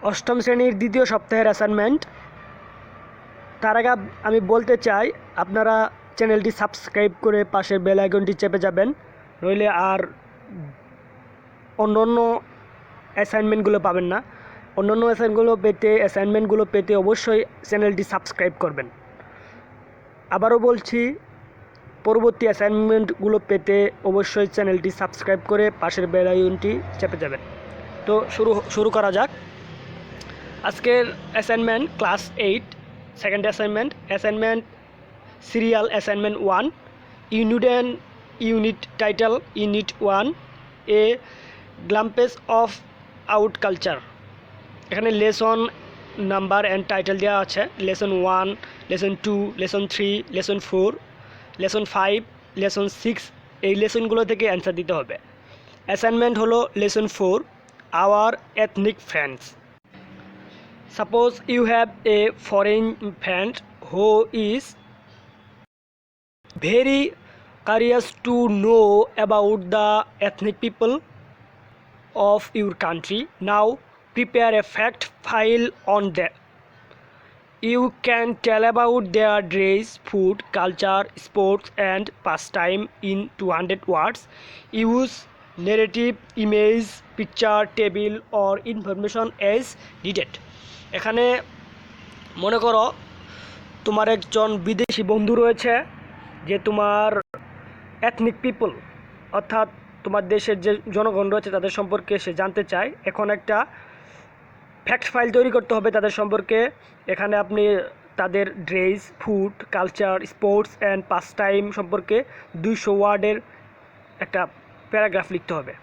অষ্টম শ্রেণীর দ্বিতীয় সপ্তাহের অ্যাসাইনমেন্ট। তার আগে আমি বলতে চাই আপনারা চ্যানেলটি সাবস্ক্রাইব করে পাশের বেল আইকনটি চেপে যাবেন, নইলে আর অন্য অ্যাসাইনমেন্টগুলো পাবেন না। অন্যান্য অ্যাসাইনমেন্টগুলো পেতে অবশ্যই চ্যানেলটি সাবস্ক্রাইব করবেন। আবারও বলছি, পরবর্তী অ্যাসাইনমেন্টগুলো পেতে অবশ্যই চ্যানেলটি সাবস্ক্রাইব করে পাশের বেল আইকনটি চেপে যাবেন। তো শুরু করা যাক। আজকের assignment class 8 second assignment serial assignment 1 unit title unit 1 a glimpse of our culture. এখানে লেসন নাম্বার অ্যান্ড টাইটেল দেওয়া আছে। Lesson 1, lesson 2, lesson 3, lesson 4, lesson 5, lesson 6 এই লেসনগুলো থেকে অ্যান্সার দিতে হবে। অ্যাসাইনমেন্ট হলো lesson 4 our ethnic friends. Suppose you have a foreign friend who is very curious to know about the ethnic people of your country. Now prepare a fact file on them. You can tell about their dress, food, culture, sports and pastime in 200 words. Use narrative, image, picture, table or information as needed. এখানে মনে করো তোমার একজন বিদেশি বন্ধু রয়েছে যে তোমার এথনিক পিপল অর্থাৎ তোমার দেশের যে জনগণ রয়েছে তাদের সম্পর্কে সে জানতে চায়। এখন একটা ফ্যাক্ট ফাইল তৈরি করতে হবে তাদের সম্পর্কে। এখানে আপনি তাদের dress, food, culture, sports and pass time সম্পর্কে 200 ওয়ার্ডের একটা প্যারাগ্রাফ লিখতে হবে।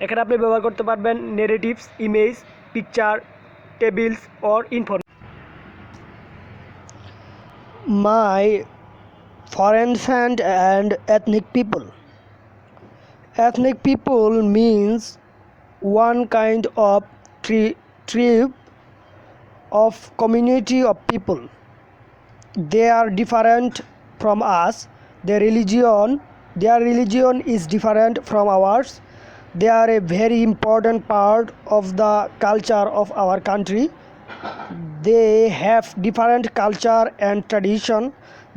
এখানে আপনি ব্যবহার করতে পারবেন narratives, image, picture, tables or information. My foreign friend and ethnic people. Ethnic people means one kind of tribe of community of people. They are different from us. Their religion is different from ours. They are a very important part of the culture of our country. They have different culture and tradition.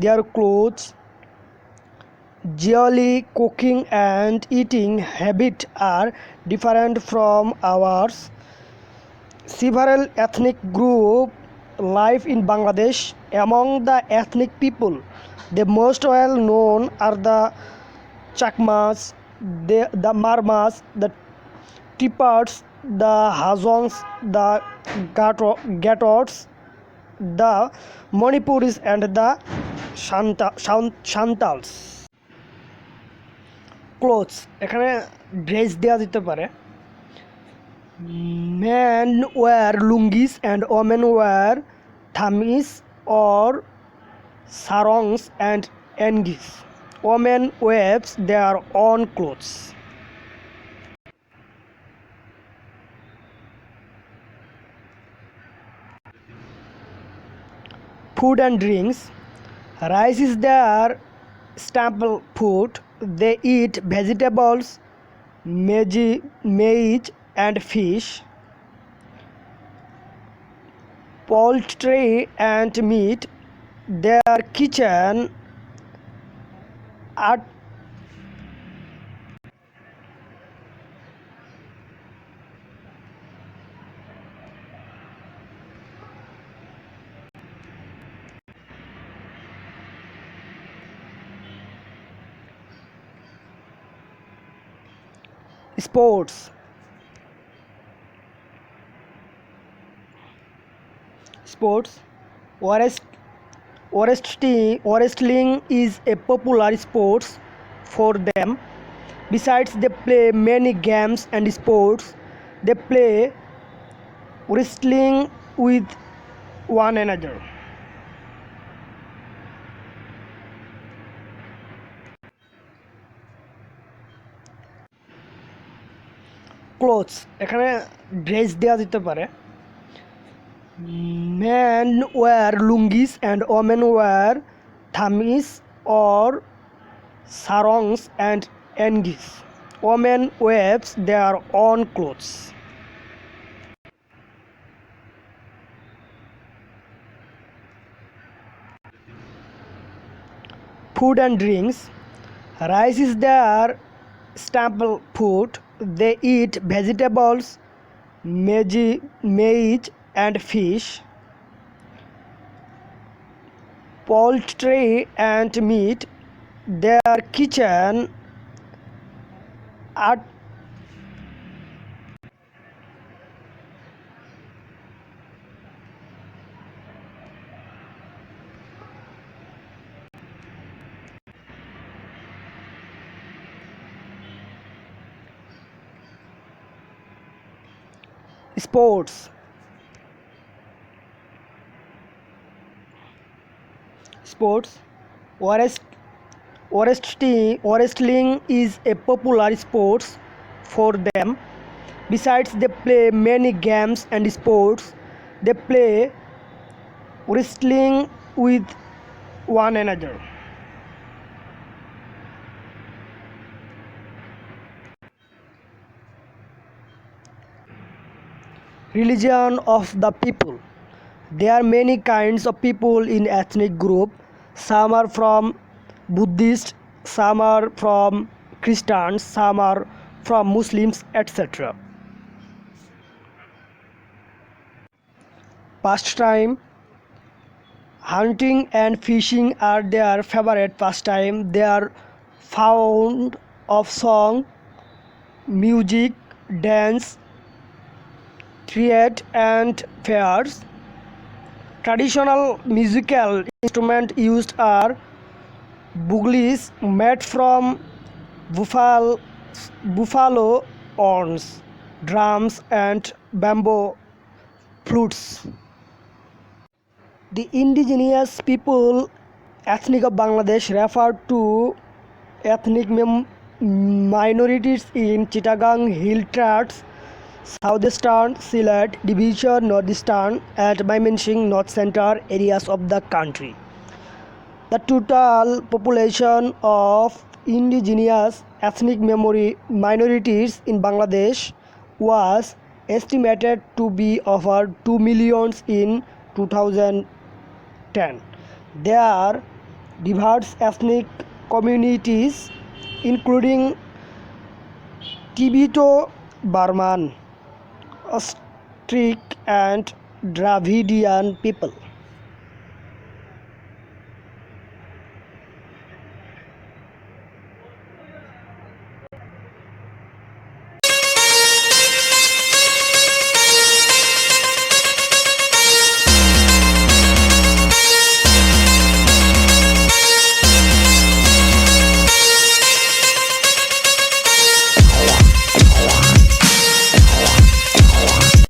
Their clothes, jewelry, cooking and eating habits are different from ours. Several ethnic groups live in Bangladesh. Among the ethnic people, the most well known are the Chakmas, the Marmas, the Tiparts, the Hazongs, the Gatots, the Manipuris and the Shantals. Clothes এখানে dress দেওয়া যেতে পারে। Men wear lungis and women wear thamis or sarongs and engis. Women wears their own clothes. Food and drinks. Rice is their staple food. They eat vegetables, maize and fish. Poultry and meat. Their kitchen are sports. Wrestling is a popular sport for them. Besides they play many games and sports, they play wrestling with one another. Clothes এখানে dress দেওয়া যেতে পারে। Men wear lungis and women wear thamis or sarongs and engis. Women wears their own clothes. food and drinks. Rice is their staple food. They eat vegetables, maize and fish, poultry and meat. Their kitchen art sports. Sports. Wrest- Wrestling is a popular sport for them. Besides, they play many games and sports. They play wrestling with one another. Religion of the people. There are many kinds of people in ethnic group. Some are from Buddhist, some are from Christians, some are from Muslims, etc. Pastime. Hunting and fishing are their favorite pastime. They are fond of song, music, dance, theatre and fairs. Traditional musical instruments used are bugles made from buffalo, buffalo horns, drums and bamboo flutes. The indigenous people ethnic of Bangladesh refer to ethnic minorities in Chittagong Hill Tracts, Southeastern Sylhet Division, Northeastern and Mymensingh North Central areas of the country. The total population of indigenous ethnic minorities in Bangladesh was estimated to be over 2 millions in 2010. There are diverse ethnic communities including Tibeto-Burman, Austric and Dravidian people.